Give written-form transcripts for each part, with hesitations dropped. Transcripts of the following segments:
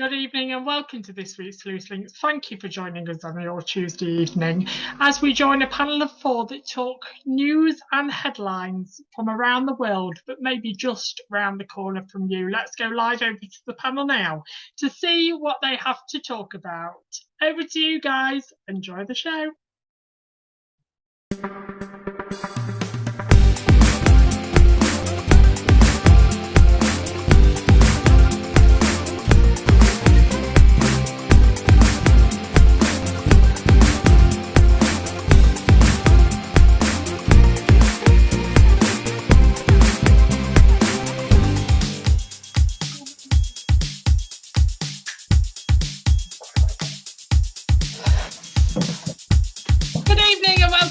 Good evening and welcome to this week's Loose Links. Thank you for joining us on your Tuesday evening as we join a panel of four that talk news and headlines from around the world, but maybe just round the corner from you. Let's go live over to the panel now to see what they have to talk about. Over to you guys. Enjoy the show.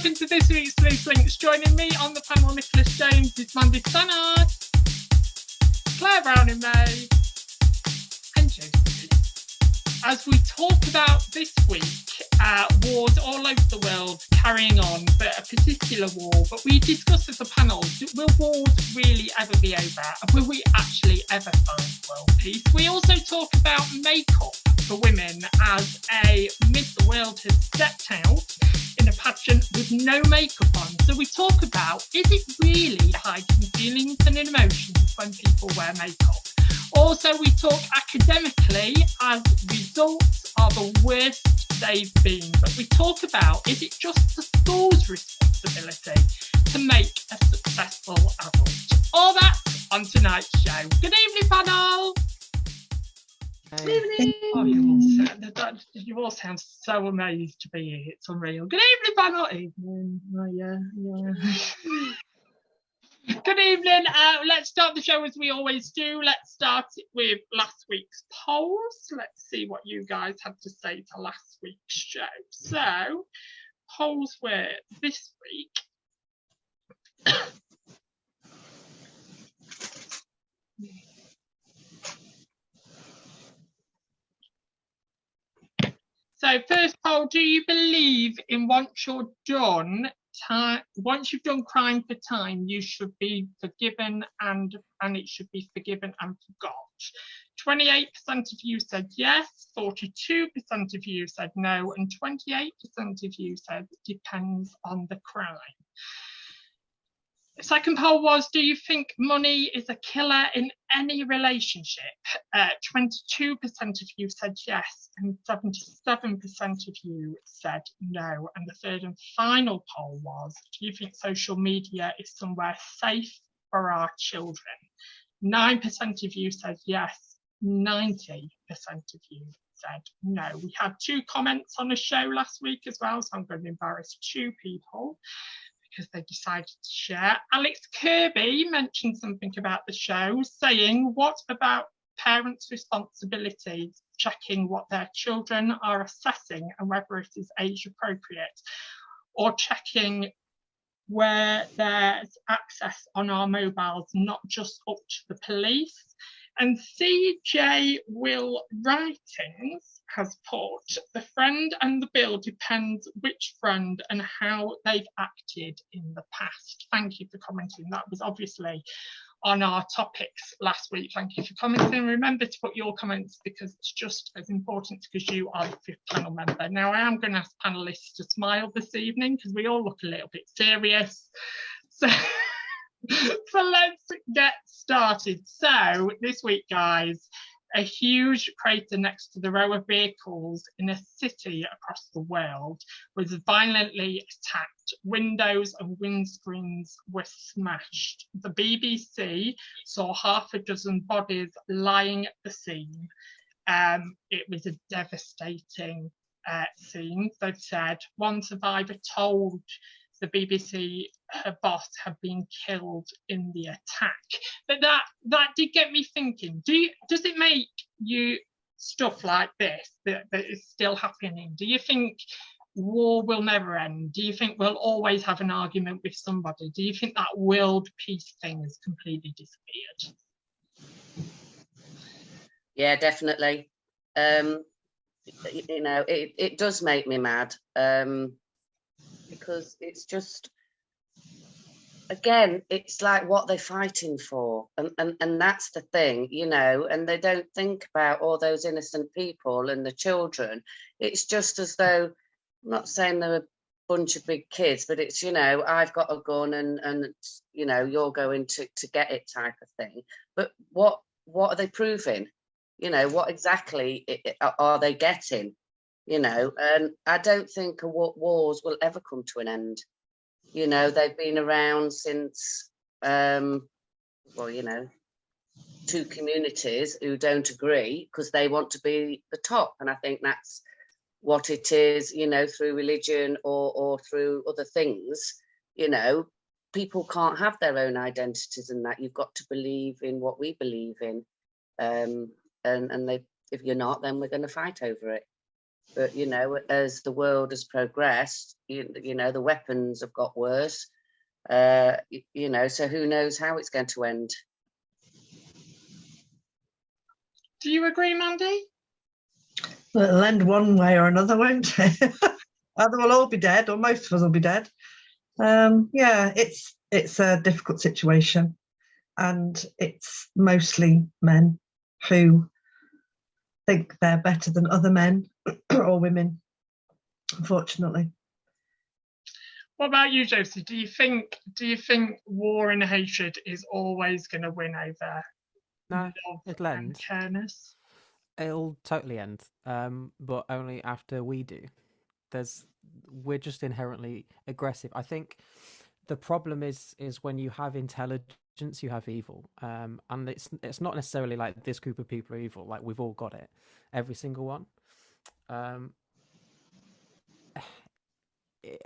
To this week's Loose Links. Joining me on the panel, Nicholas James, is Mandy Stannard, Claire Brown in May, and Josie. As we talk about this week, wars all over the world carrying on, but a particular war. But we discuss as a panel, will wars really ever be over? And will we actually ever find world peace? We also talk about makeup for women as a myth the world has stepped out in a pageant with no makeup on. So we talk about, is it really hiding feelings and emotions when people wear makeup? Also, we talk academically as results are the worst they've been. But we talk about, is it just the school's responsibility to make a successful adult? All that on tonight's show. Good evening, panel. Good evening. Oh, you all sound so amazed to be here. It's unreal. Good evening, panel. Evening. Oh, yeah. Good evening. Let's start the show as we always do. Let's start with last week's polls. Let's see what you guys had to say to last week's show. So, polls were this week. So, first poll, do you believe in once you've done crime for time, you should be forgiven and it should be forgiven and forgot? 28% of you said yes, 42% of you said no, and 28% of you said depends on the crime. The second poll was, do you think money is a killer in any relationship? 22% of you said yes, and 77% of you said no. And the third and final poll was, do you think social media is somewhere safe for our children? 9% of you said yes, 90% of you said no. We had 2 comments on the show last week as well, so I'm going to embarrass 2 people because they decided to share. Alex Kirby mentioned something about the show, saying, what about parents' responsibility checking what their children are assessing and whether it is age appropriate, or checking where there's access on our mobiles, not just up to the police? And CJ Will Writings has put, the friend and the bill depends which friend and how they've acted in the past. Thank you for commenting. That was obviously on our topics last week. Thank you for commenting. Remember to put your comments because it's just as important because you are the 5th panel member. Now, I am going to ask panellists to smile this evening because we all look a little bit serious. So let's get started. So this week, guys, a huge crater next to the row of vehicles in a city across the world was violently attacked. Windows and windscreens were smashed. The BBC saw half a dozen bodies lying at the scene. It was a devastating scene. They've said one survivor told the BBC her boss had been killed in the attack. But that did get me thinking, does it make you stuff like this that is still happening? Do you think war will never end? Do you think we'll always have an argument with somebody? Do you think that world peace thing has completely disappeared? Yeah, definitely. You know, it does make me mad. Because it's just, again, it's like what they're fighting for, and that's the thing, you know. And they don't think about all those innocent people and the children. It's just as though, I'm not saying they're a bunch of big kids, but it's, you know, I've got a gun and you know, you're going to get it type of thing. But what are they proving? You know, what exactly are they getting? You know, and I don't think wars will ever come to an end. You know, they've been around since, well, you know, two communities who don't agree because they want to be the top. And I think that's what it is, you know, through religion or through other things. You know, people can't have their own identities, and that you've got to believe in what we believe in. And they, if you're not, then we're going to fight over it. But, you know, as the world has progressed, you know, the weapons have got worse, you know, so who knows how it's going to end. Do you agree, Mandy? Well, it'll end one way or another, won't it? Either we'll all be dead or most of us will be dead. Yeah, it's a difficult situation. And it's mostly men who think they're better than other men or women, unfortunately. What about you, Josie? Do you think war and hatred is always going to win over No, love it'll and end. careness? It'll totally end, but only after we do. We're just inherently aggressive. I think the problem is when you have intelligence, you have evil, and it's not necessarily like this group of people are evil. Like, we've all got it, every single one. I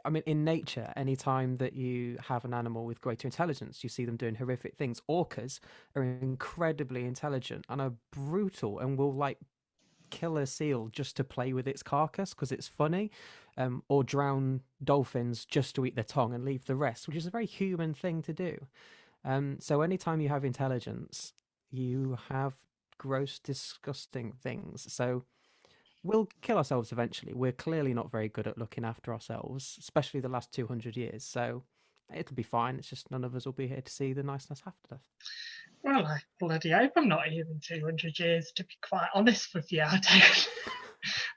mean, in nature, any time that you have an animal with greater intelligence, you see them doing horrific things. Orcas are incredibly intelligent and are brutal and will, like, kill a seal just to play with its carcass because it's funny, or drown dolphins just to eat their tongue and leave the rest, which is a very human thing to do. So anytime you have intelligence, you have gross, disgusting things. So we'll kill ourselves eventually. We're clearly not very good at looking after ourselves, especially the last 200 years. So it'll be fine. It's just none of us will be here to see the niceness after death. Well, I bloody hope I'm not here in 200 years, to be quite honest with you. I don't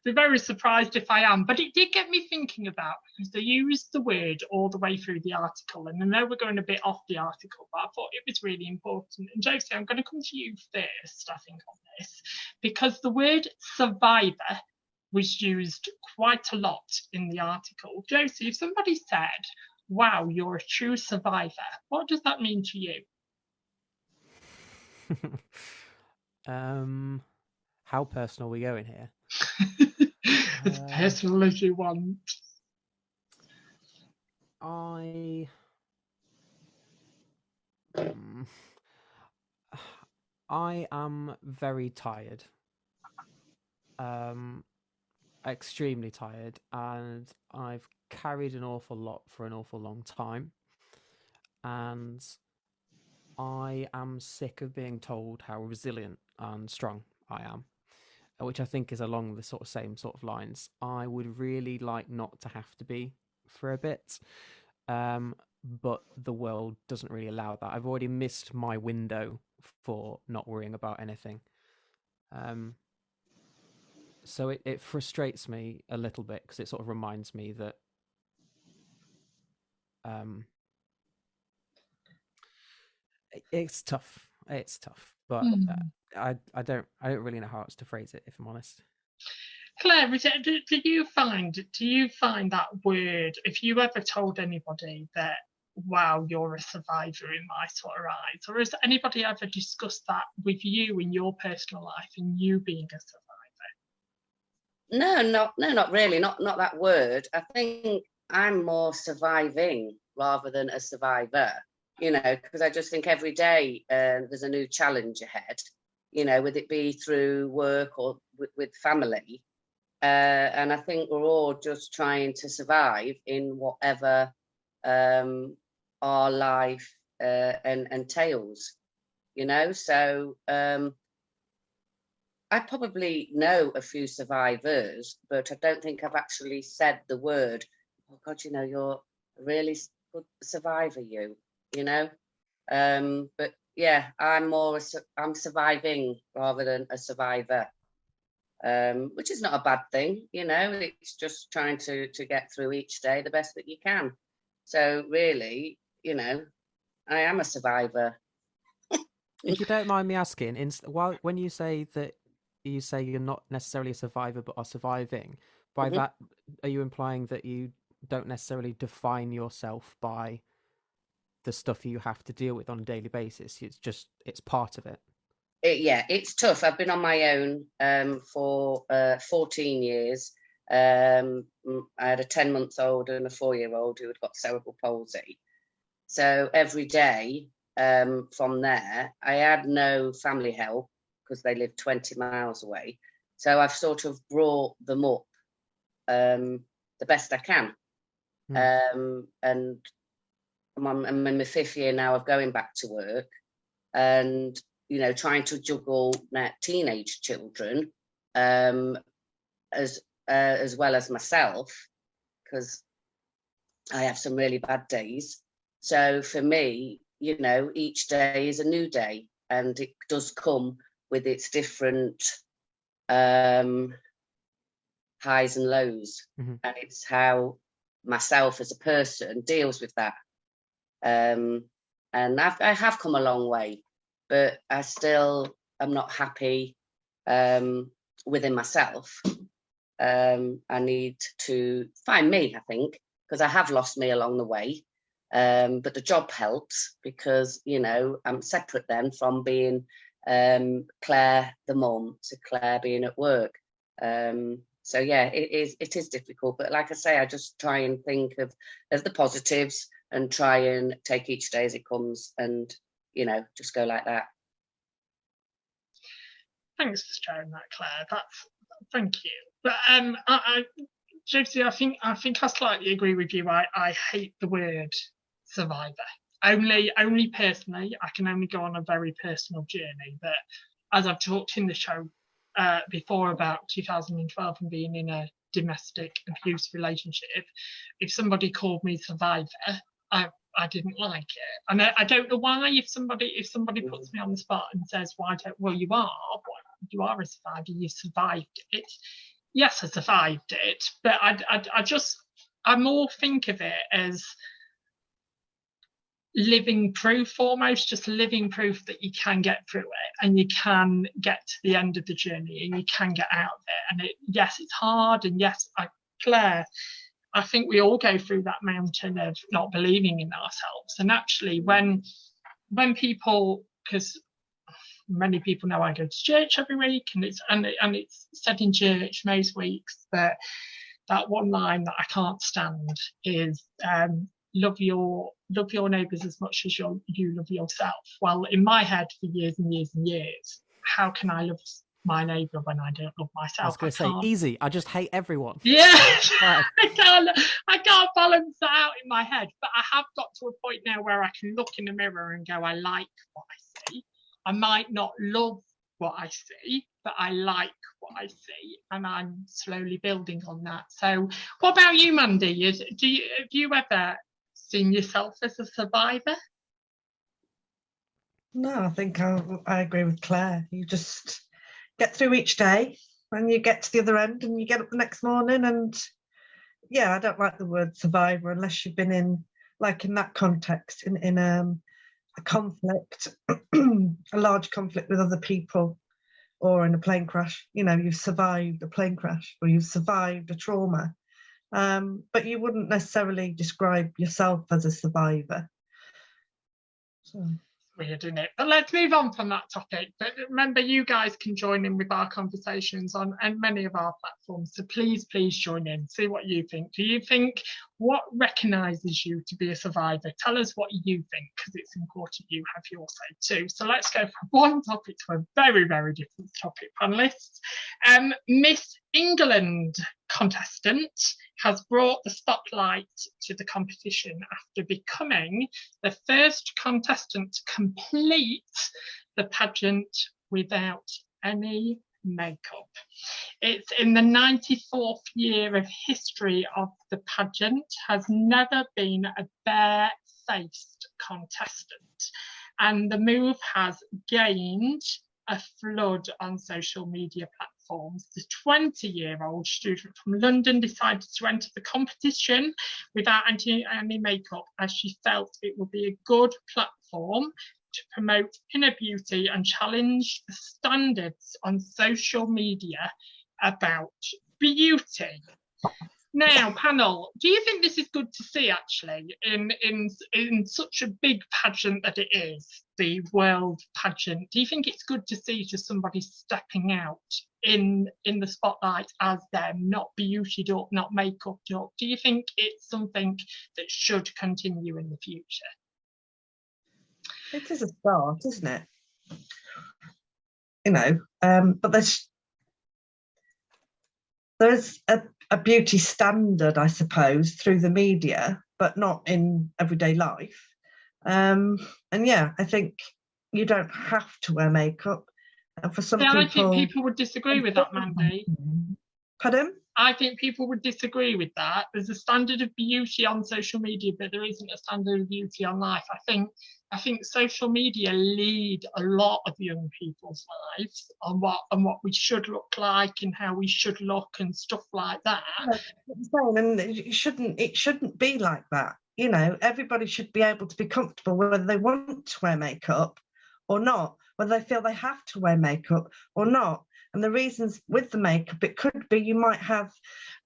be very surprised if I am. But it did get me thinking about, because they used the word all the way through the article, and I know we're going a bit off the article, but I thought it was really important. And Josie, I'm going to come to you first, I think, on this, because the word survivor was used quite a lot in the article. Josie, if somebody said, wow, you're a true survivor, what does that mean to you? How personal are we going here? As personal as you want. I am very tired. Extremely tired, and I've carried an awful lot for an awful long time, and I am sick of being told how resilient and strong I am, which I think is along the sort of same sort of lines. I would really like not to have to be for a bit, but the world doesn't really allow that. I've already missed my window for not worrying about anything. So it frustrates me a little bit because it sort of reminds me that it's tough. It's tough, but I don't really know how else to phrase it, if I'm honest. Claire, do you find that word, if you ever told anybody that, wow, you're a survivor in my sort of eyes, or has anybody ever discussed that with you in your personal life and you being a survivor? No, not really. Not that word. I think I'm more surviving rather than a survivor. You know, because I just think every day there's a new challenge ahead. You know, whether it be through work or with family. And I think we're all just trying to survive in whatever our life entails, you know. So I probably know a few survivors, but I don't think I've actually said the word, oh God, you know, you're a really good survivor, you. you know. But yeah, I'm surviving rather than a survivor, which is not a bad thing, you know. It's just trying to get through each day the best that you can. So really, you know, I am a survivor. If you don't mind me asking, when you say that you say you're not necessarily a survivor but are surviving, by that, are you implying that you don't necessarily define yourself by the stuff you have to deal with on a daily basis? It's part of it. Yeah, it's tough. I've been on my own for 14 years. I had a 10-month-old and a 4-year-old who had got cerebral palsy. So every day from there, I had no family help because they lived 20 miles away. So I've sort of brought them up the best I can. And I'm in my 5th year now of going back to work, and, you know, trying to juggle teenage children as well as myself, because I have some really bad days. So for me, you know, each day is a new day, and it does come with its different highs and lows. And it's how myself as a person deals with that. And I have come a long way, but I still am not happy within myself. I need to find me, I think, because I have lost me along the way. But the job helps because, you know, I'm separate then from being Claire the mum to Claire being at work. So yeah, it is difficult, but like I say, I just try and think of the positives and try and take each day as it comes, and, you know, just go like that. Thanks for sharing that, Claire. Thank you. But Josie, I think I slightly agree with you. I hate the word survivor. Only personally, I can only go on a very personal journey. But as I've talked in the show before about 2012 and being in a domestic abuse relationship, if somebody called me survivor, I didn't like it, and I don't know why. If somebody puts me on the spot and says, well, you are a survivor, you survived it. Yes, I survived it, but I more think of it as living proof, almost just living proof that you can get through it and you can get to the end of the journey and you can get out of it. And yes, it's hard, and yes, Claire, I think we all go through that mountain of not believing in ourselves. And actually, when people, because many people know I go to church every week, and it's said in church most weeks that one line that I can't stand is love your neighbours as much as you love yourself. Well, in my head for years and years and years, how can I love my neighbour when I don't love myself? I was going to say, easy. I just hate everyone. Yeah, right. I can't balance that out in my head. But I have got to a point now where I can look in the mirror and go, I like what I see. I might not love what I see, but I like what I see, and I'm slowly building on that. So, what about you, Mandy? Have you ever seen yourself as a survivor? No, I think I agree with Claire. You just get through each day and you get to the other end and you get up the next morning. And yeah, I don't like the word survivor unless you've been in that context, in a conflict, a large conflict with other people, or in a plane crash. You know, you've survived a plane crash or you've survived a trauma. But you wouldn't necessarily describe yourself as a survivor. So. Weird, isn't it? But let's move on from that topic. But remember, you guys can join in with our conversations on many of our platforms. So please join in. See what you think. Do you think what recognises you to be a survivor? Tell us what you think, because it's important you have your say too. So let's go from one topic to a very, very different topic, panellists. Miss England contestant has brought the spotlight to the competition after becoming the first contestant to complete the pageant without any makeup. It's in the 94th year of history of the pageant, has never been a faced contestant. And the move has gained a flood on social media platforms. The 20-year-old student from London decided to enter the competition without any makeup, as she felt it would be a good platform to promote inner beauty and challenge the standards on social media about beauty. Now, panel, do you think this is good to see, actually, in such a big pageant that it is, the world pageant? Do you think it's good to see just somebody stepping out in the spotlight as them, not beautied up, not make-upped up? Do you think it's something that should continue in the future? It is a start, isn't it? You know, but there's a beauty standard, I suppose, through the media, but not in everyday life. And yeah, I think you don't have to wear makeup. And for some people, I think people would disagree with that, Mandy. Pardon? I think people would disagree with that. There's a standard of beauty on social media, but there isn't a standard of beauty on life. I think social media lead a lot of young people's lives on what we should look like and how we should look and stuff like that. And it shouldn't be like that. You know, everybody should be able to be comfortable whether they want to wear makeup or not, whether they feel they have to wear makeup or not. And the reasons with the makeup, it could be you might have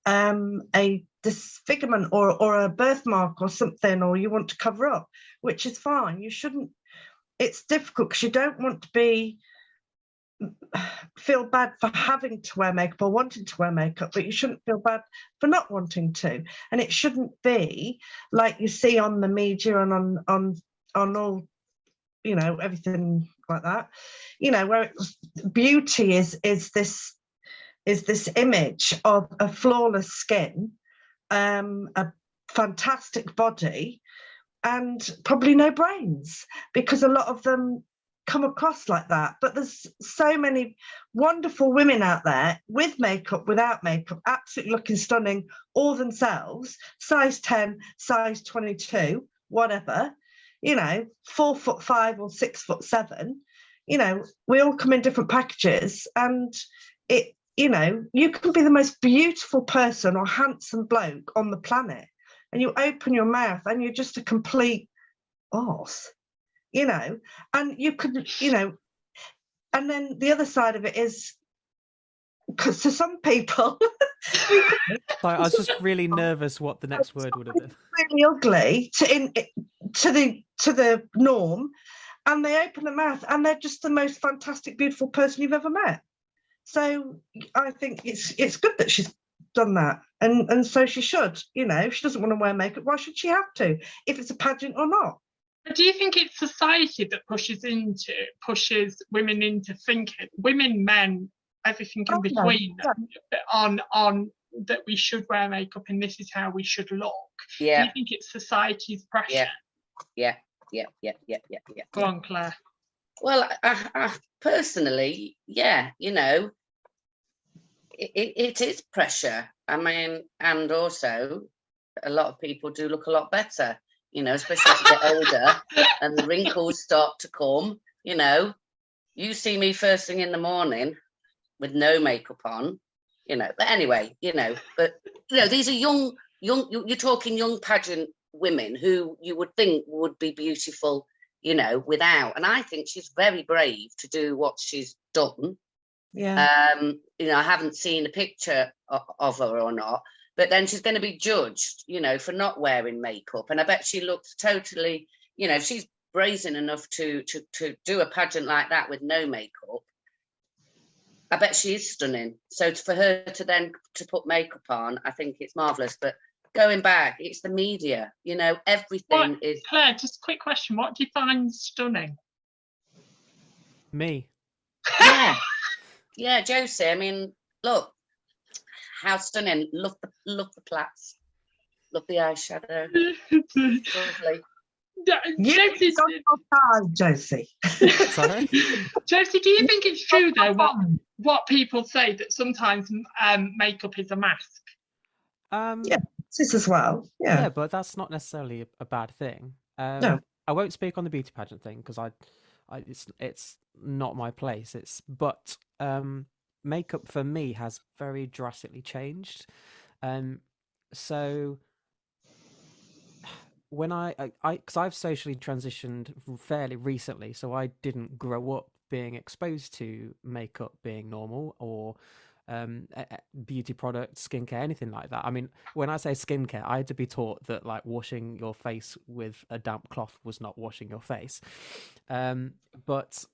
a disfigurement or a birthmark or something, or you want to cover up, which is fine. You shouldn't. It's difficult because you don't want to feel bad for having to wear makeup or wanting to wear makeup, but you shouldn't feel bad for not wanting to. And it shouldn't be like you see on the media and on all, you know, everything like that, you know, where beauty is this image of a flawless skin, a fantastic body, and probably no brains, because a lot of them come across like that. But there's so many wonderful women out there with makeup, without makeup, absolutely looking stunning, all themselves, size 10, size 22, whatever, you know, 4'5" or 6'7", you know, we all come in different packages, and it, you know, you can be the most beautiful person or handsome bloke on the planet, and you open your mouth and you're just a complete arse, you know, and you could, you know, and then the other side of it is, because to some people, Sorry, I was just really nervous what the next word would have been. Really ugly to the norm, and they open their mouth and they're just the most fantastic, beautiful person you've ever met. So I think it's good that she's done that, and so she should. You know, if she doesn't want to wear makeup, why should she have to, if it's a pageant or not? Do you think it's society that pushes women into thinking, women, men, everything in between, on that we should wear makeup and this is how we should look? Yeah. Do you think it's society's pressure? Yeah. Go on, Claire. Well, I personally, yeah, you know, it is pressure. I mean, and also a lot of people do look a lot better, you know, especially as you get older and the wrinkles start to come, you know. You see me first thing in the morning with no makeup on, you know. But anyway, you know, these are young, you're talking young pageant women who you would think would be beautiful, you know, without. And I think she's very brave to do what she's done. Yeah. You know, I haven't seen a picture of her or not, but then she's going to be judged, you know, for not wearing makeup. And I bet she looks totally, you know, if she's brazen enough to do a pageant like that with no makeup, I bet she is stunning. So for her to put makeup on, I think it's marvellous. But going back, it's the media, you know, everything is... Claire, just a quick question. What defines stunning? Me. Yeah, Josie, I mean, look, how stunning. Love the plaits. Love the eyeshadow. Lovely. Josie. Sorry? Josie, do you think it's true, though, what people say, that sometimes makeup is a mask? Yeah, this as well. Yeah, but that's not necessarily a bad thing. No. I won't speak on the beauty pageant thing because it's not my place. But makeup for me has very drastically changed. So when because I've socially transitioned fairly recently, so I didn't grow up being exposed to makeup being normal or beauty products, skincare, anything like that. I mean, when I say skincare, I had to be taught that like washing your face with a damp cloth was not washing your face. But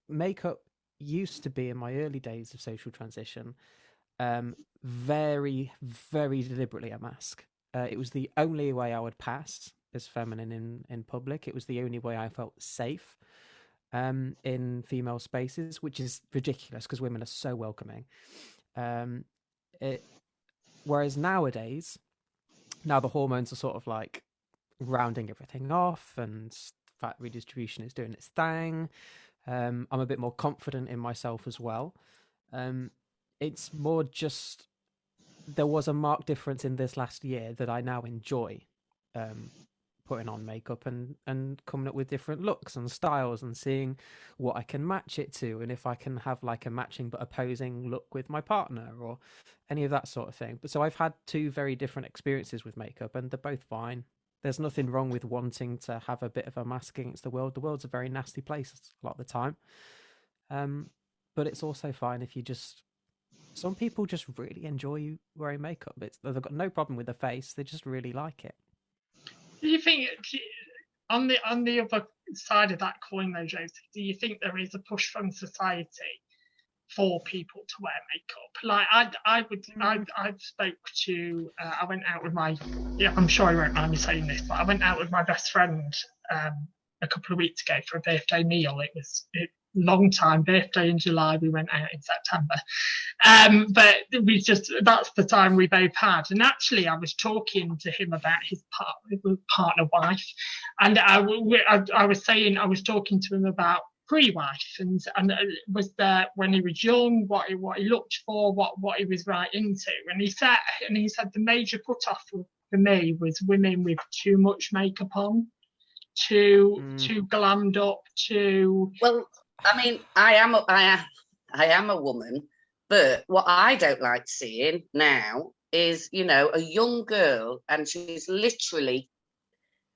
makeup used to be in my early days of social transition, very, very deliberately a mask. It was the only way I would pass as feminine in public. It was the only way I felt safe in female spaces, which is ridiculous because women are so welcoming. Whereas nowadays, now the hormones are sort of like rounding everything off and fat redistribution is doing its thing. I'm a bit more confident in myself as well. It's more just there was a marked difference in this last year that I now enjoy putting on makeup and coming up with different looks and styles and seeing what I can match it to and if I can have like a matching but opposing look with my partner or any of that sort of thing. But so I've had two very different experiences with makeup and they're both fine. There's nothing wrong with wanting to have a bit of a mask against the world. The world's a very nasty place a lot of the time. But it's also fine if you just... Some people just really enjoy wearing makeup. They've got no problem with the face. They just really like it. Do you think, on the other side of that coin though, Joseph, do you think there is a push from society for people to wear makeup? Like I spoke to, I went out with my, I'm sure you won't mind me saying this, but I went out with my best friend a couple of weeks ago for a birthday meal. It was long time, birthday in July, we went out in September. But that's the time we both had. And actually I was talking to him about his partner wife. And I was talking to him about pre-wife and was there when he was young, what he looked for, what he was right into. And he said the major put off for me was women with too much makeup on, too glammed up, too... Well, I mean, I am a woman, but what I don't like seeing now is, a young girl and she's literally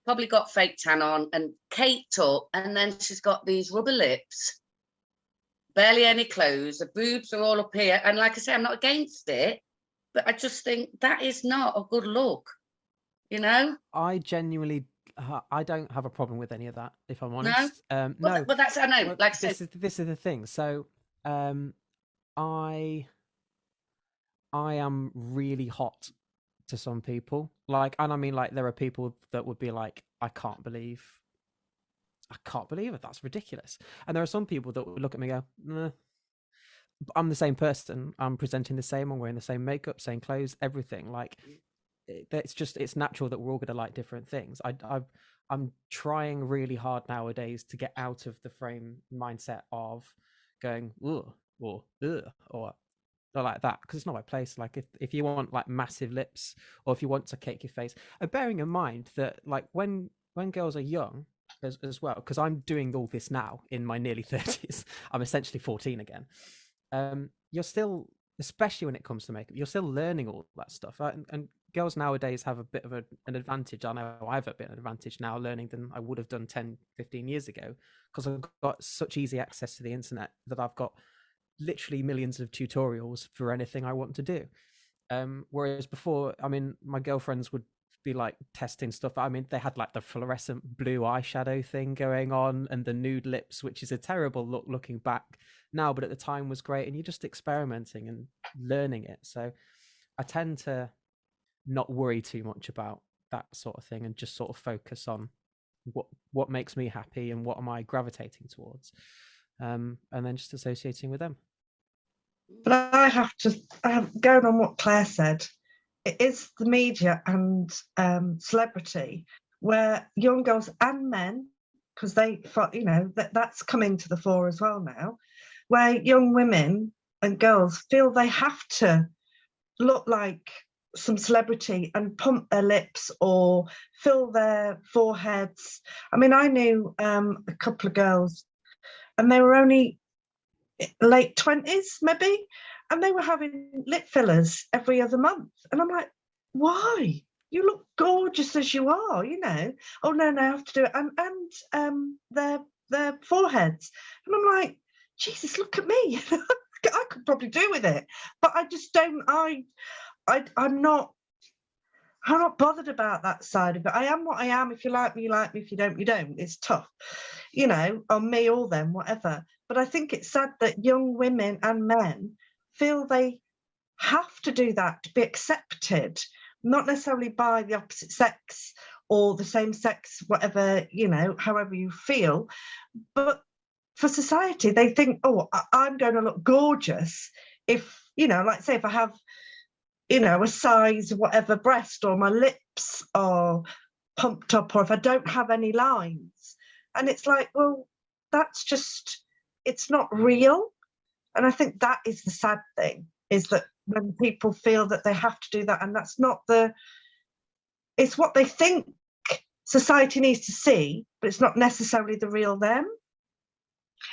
probably got fake tan on and caked up, and then she's got these rubber lips, barely any clothes, the boobs are all up here. And like I say, I'm not against it, but I just think that is not a good look, I genuinely... I don't have a problem with any of that, if I'm honest. No, no, but that's, I know. Well, like this is the thing. So, I am really hot to some people. Like, and I mean, like, there are people that would be like, I can't believe it. That's ridiculous. And there are some people that would look at me and go, nah. I'm the same person. I'm presenting the same. I'm wearing the same makeup, same clothes, everything. Like, it's natural that we're all going to like different things. I'm trying really hard nowadays to get out of the frame mindset of going ugh or ugh or like that, because it's not my place. Like if you want like massive lips or if you want to cake your face, and bearing in mind that like when girls are young as well, because I'm doing all this now in my nearly 30s, I'm essentially 14 again. You're still, especially when it comes to makeup, you're still learning all that stuff, and girls nowadays have a bit of an advantage. I know I have a bit of an advantage now learning than I would have done 10, 15 years ago, because I've got such easy access to the internet that I've got literally millions of tutorials for anything I want to do. Whereas before, I mean, my girlfriends would be like testing stuff. I mean, they had like the fluorescent blue eyeshadow thing going on and the nude lips, which is a terrible look looking back now, but at the time was great. And you're just experimenting and learning it. So I tend to not worry too much about that sort of thing and just sort of focus on what makes me happy and what am I gravitating towards, and then just associating with them. But I have to, going on what Claire said, it is the media and celebrity where young girls and men, because that's coming to the fore as well now, where young women and girls feel they have to look like some celebrity and pump their lips or fill their foreheads. I mean, I knew a couple of girls, and they were only late 20s maybe, and they were having lip fillers every other month. And I'm like, why? You look gorgeous as you are, you know. Oh no, I have to do it. And their foreheads. And I'm like, Jesus, look at me. I could probably do with it. But I just don't, I'm not bothered about that side of it. I am what I am. If you like me, you like me. If you don't, you don't. It's tough, you know, on me or them, whatever. But I think it's sad that young women and men feel they have to do that to be accepted, not necessarily by the opposite sex or the same sex, whatever, you know, however you feel. But for society, they think, oh, I'm going to look gorgeous if, you know, like say if I have, you know, a size whatever breast, or my lips are pumped up, or if I don't have any lines. And it's like, well, that's just, it's not real. And I think that is the sad thing, is that when people feel that they have to do that, and that's not it's what they think society needs to see, but it's not necessarily the real them.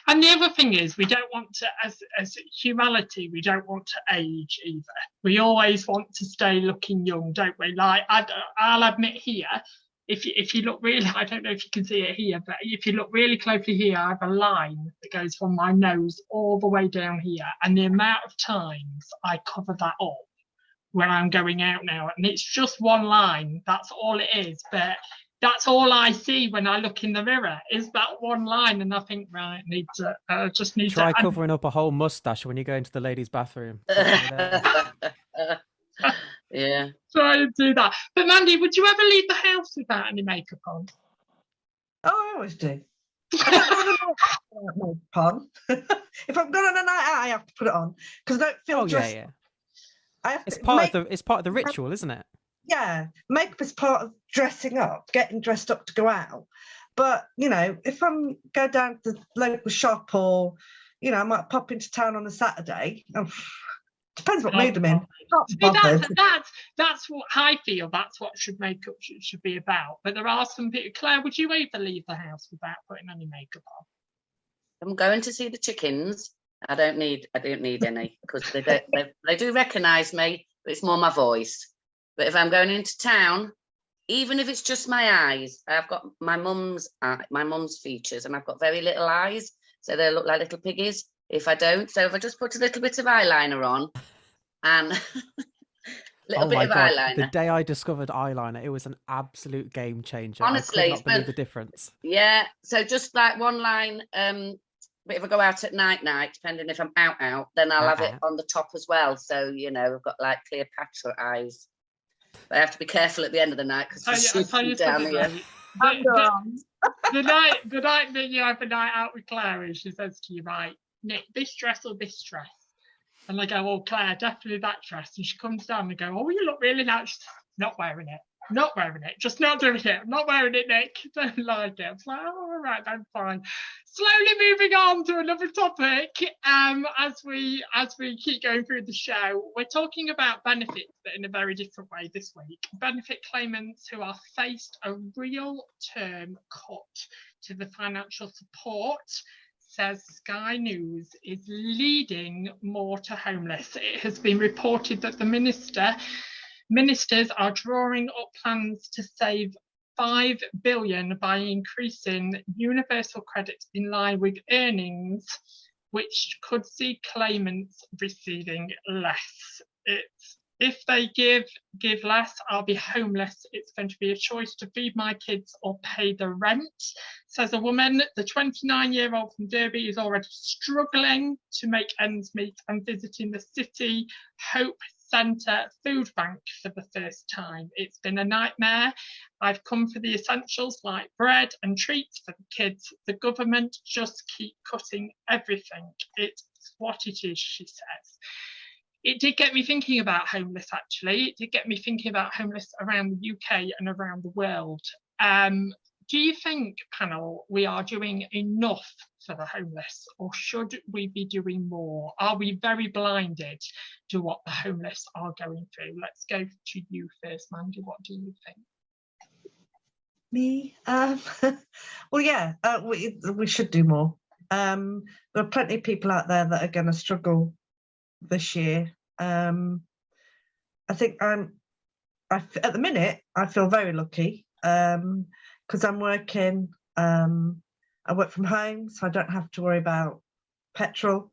And the other thing is, we don't want to, as humanity, we don't want to age either. We always want to stay looking young, don't we? Like, I'll admit here, if you look really, I don't know if you can see it here, but if you look really closely here, I have a line that goes from my nose all the way down here. And the amount of times I cover that up when I'm going out now, and it's just one line, that's all it is. But that's all I see when I look in the mirror, is that one line. And I think, right, just need Try to... covering up a whole mustache when you go into the ladies' bathroom. Yeah. Try and do that. But Mandy, would you ever leave the house without any makeup on? Oh, I always do. I don't know makeup on. If I'm going on a night out, I have to put it on because I don't feel dressed. Yeah. I have It's to part of the ritual, isn't it? Yeah, makeup is part of dressing up, getting dressed up to go out. But, you know, if I'm go down to the local shop, or, you know, I might pop into town on a Saturday. Depends what mood I'm in. That's what I feel. That's what makeup should be about. But there are some people. Claire, would you ever leave the house without putting any makeup on? I'm going to see the chickens. I don't need any, because they do recognise me, but it's more my voice. But if I'm going into town, even if it's just my eyes, I've got my mum's features, and I've got very little eyes, so they look like little piggies if I don't. So if I just put a little bit of eyeliner on, and eyeliner. The day I discovered eyeliner, it was an absolute game changer. Honestly, I could not believe the difference. Yeah, so just like one line. But if I go out at night, depending if I'm out, then I'll have it on the top as well. So, you know, I've got like Cleopatra eyes. But I have to be careful at the end of the night because she's down here. The night that you have a night out with Claire, and she says to you, right, Nick, this dress or this dress? And I go, oh, Claire, definitely that dress. And she comes down and go, oh, you look really nice. She's not wearing it. Not wearing it. Just not doing it. I'm not wearing it, Nick. Don't like it. It's like, oh, all right, then fine. Slowly moving on to another topic. As we keep going through the show, we're talking about benefits, but in a very different way this week. Benefit claimants who are faced a real term cut to the financial support, says Sky News, is leading more to homeless. It has been reported that the ministers are drawing up plans to save $5 billion by increasing universal credit in line with earnings, which could see claimants receiving less. If they give less, I'll be homeless. It's going to be a choice to feed my kids or pay the rent, says a woman. The 29-year-old from Derby is already struggling to make ends meet and visiting the City Hope Centre food bank for the first time. It's been a nightmare. I've come for the essentials like bread and treats for the kids. The government just keep cutting everything. It's what it is, she says. It did get me thinking about homeless, actually. It did get me thinking about homeless around the UK and around the world. Do you think, panel, we are doing enough for the homeless, or should we be doing more? Are we very blinded to what the homeless are going through? Let's go to you first, Mandy. What do you think? Me? Well, yeah, we should do more. There are plenty of people out there that are going to struggle this year. I think at the minute, I feel very lucky because I'm working. I work from home, so I don't have to worry about petrol.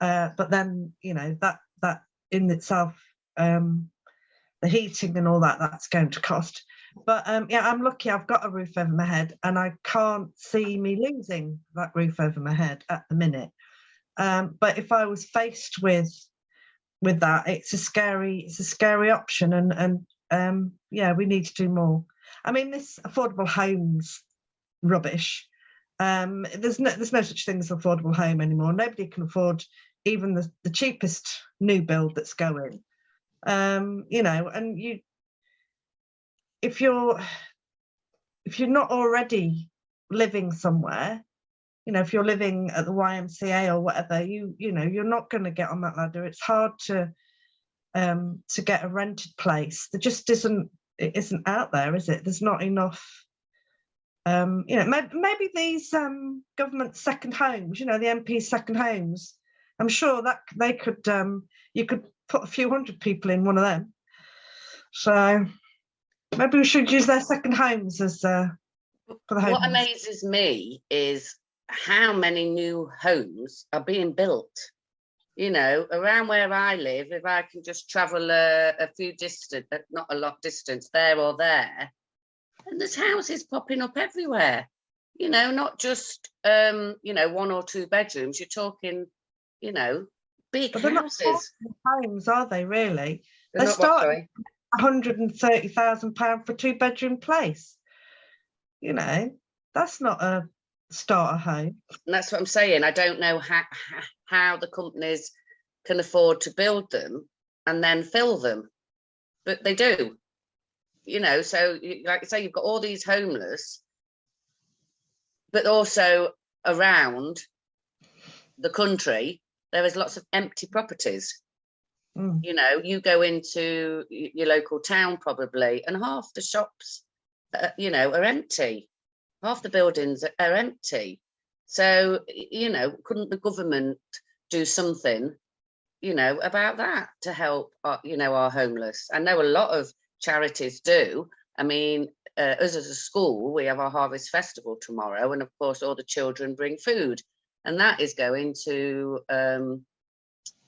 But then, you know, that in itself, the heating and all that's going to cost. But yeah, I'm lucky I've got a roof over my head, and I can't see me losing that roof over my head at the minute. But if I was faced with that, it's a scary option, and yeah, we need to do more. I mean, this affordable homes rubbish. There's no such thing as affordable home anymore. Nobody can afford even the cheapest new build that's going. You know, and if you're not already living somewhere, you know, if you're living at the YMCA or whatever, you know, you're not going to get on that ladder. It's hard to get a rented place. There just isn't out there, is it? There's not enough. You know, maybe these government second homes, you know, the MP's second homes. I'm sure that they could, you could put a few hundred people in one of them. So maybe we should use their second homes as for the homeless. What amazes me is how many new homes are being built. You know, around where I live, if I can just travel a few distance, not a lot distance, there or there, and there's houses popping up everywhere. You know, not just you know, 1 or 2 bedrooms. You're talking, you know, big houses. Not homes, are they really? They're They start £130,000 for a 2-bedroom place. You know, that's not a starter home. And that's what I'm saying. I don't know how the companies can afford to build them and then fill them, but they do. You know, so like I say, you've got all these homeless, but also around the country there is lots of empty properties. You know, you go into your local town probably, and half the shops, you know, are empty. Half the buildings are empty. So, you know, couldn't the government do something, you know, about that to help, you know, our homeless? I know a lot of charities do. I mean, us as a school, we have our Harvest Festival tomorrow, and of course, all the children bring food, and that is going to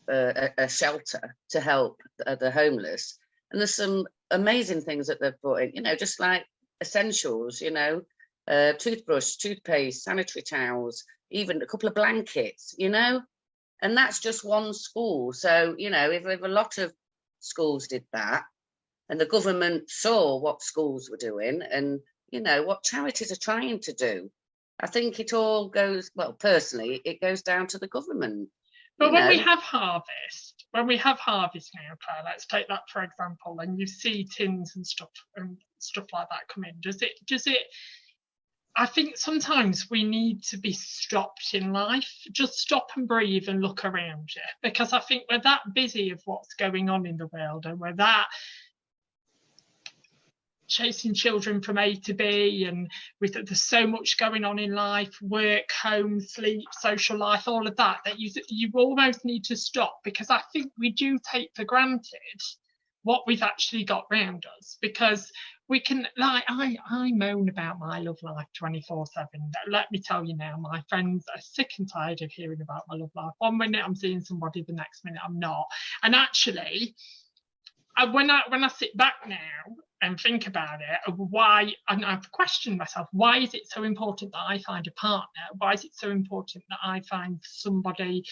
a shelter to help the homeless. And there's some amazing things that they've brought in, you know, just like essentials, you know, toothbrush, toothpaste, sanitary towels, even a couple of blankets, you know, and that's just one school. So, you know, if a lot of schools did that, and the government saw what schools were doing and, you know, what charities are trying to do, I think it all goes, well, personally, it goes down to the government. But when we have harvest now, Claire, let's take that for example, and you see tins and stuff like that come in, does it I think sometimes we need to be stopped in life. Just stop and breathe and look around you, because I think we're that busy of what's going on in the world, and we're that chasing children from A to B, and there's so much going on in life, work, home, sleep, social life, all of that, that you almost need to stop, because I think we do take for granted what we've actually got round us, because we can, like, I moan about my love life 24/7. Let me tell you now, my friends are sick and tired of hearing about my love life. One minute I'm seeing somebody, the next minute I'm not. And actually, when I sit back now and think about it, why, and I've questioned myself, why is it so important that I find a partner? Why is it so important that I find somebody?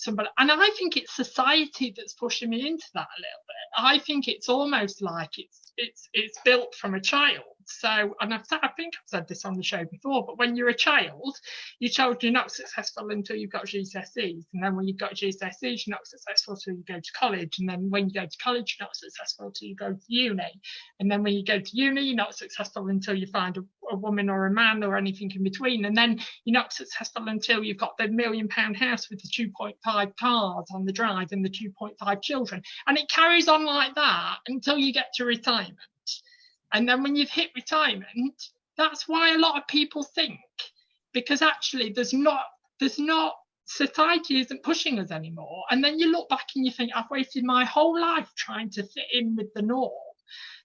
And I think it's society that's pushing me into that a little bit. I think it's almost like it's built from a child, So, and I think I've said this on the show before, but when you're a child, you're told you're not successful until you've got GCSEs. And then when you've got GCSEs, you're not successful until you go to college. And then when you go to college, you're not successful until you go to uni. And then when you go to uni, you're not successful until you find a woman or a man or anything in between. And then you're not successful until you've got the £1 million house with the 2.5 cars on the drive and the 2.5 children. And it carries on like that until you get to retirement. And then when you've hit retirement, that's why a lot of people think, because actually there's not society isn't pushing us anymore. And then you look back and you think, I've wasted my whole life trying to fit in with the norm.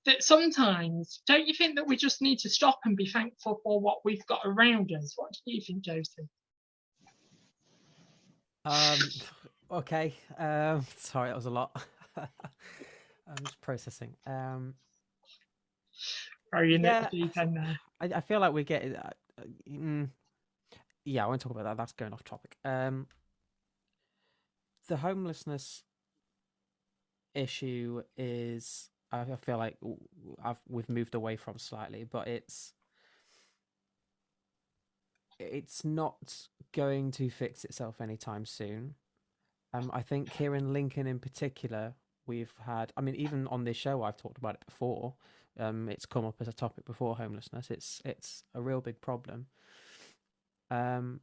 That sometimes, don't you think that we just need to stop and be thankful for what we've got around us? What do you think, Josie? Okay. Sorry, that was a lot. I'm just processing. I feel like we get. Yeah, I won't talk about that. That's going off topic. The homelessness issue is, I feel like we've moved away from slightly, but it's not going to fix itself anytime soon. I think here in Lincoln in particular, we've had, I mean, even on this show, I've talked about it before. It's come up as a topic before, homelessness. It's a real big problem. And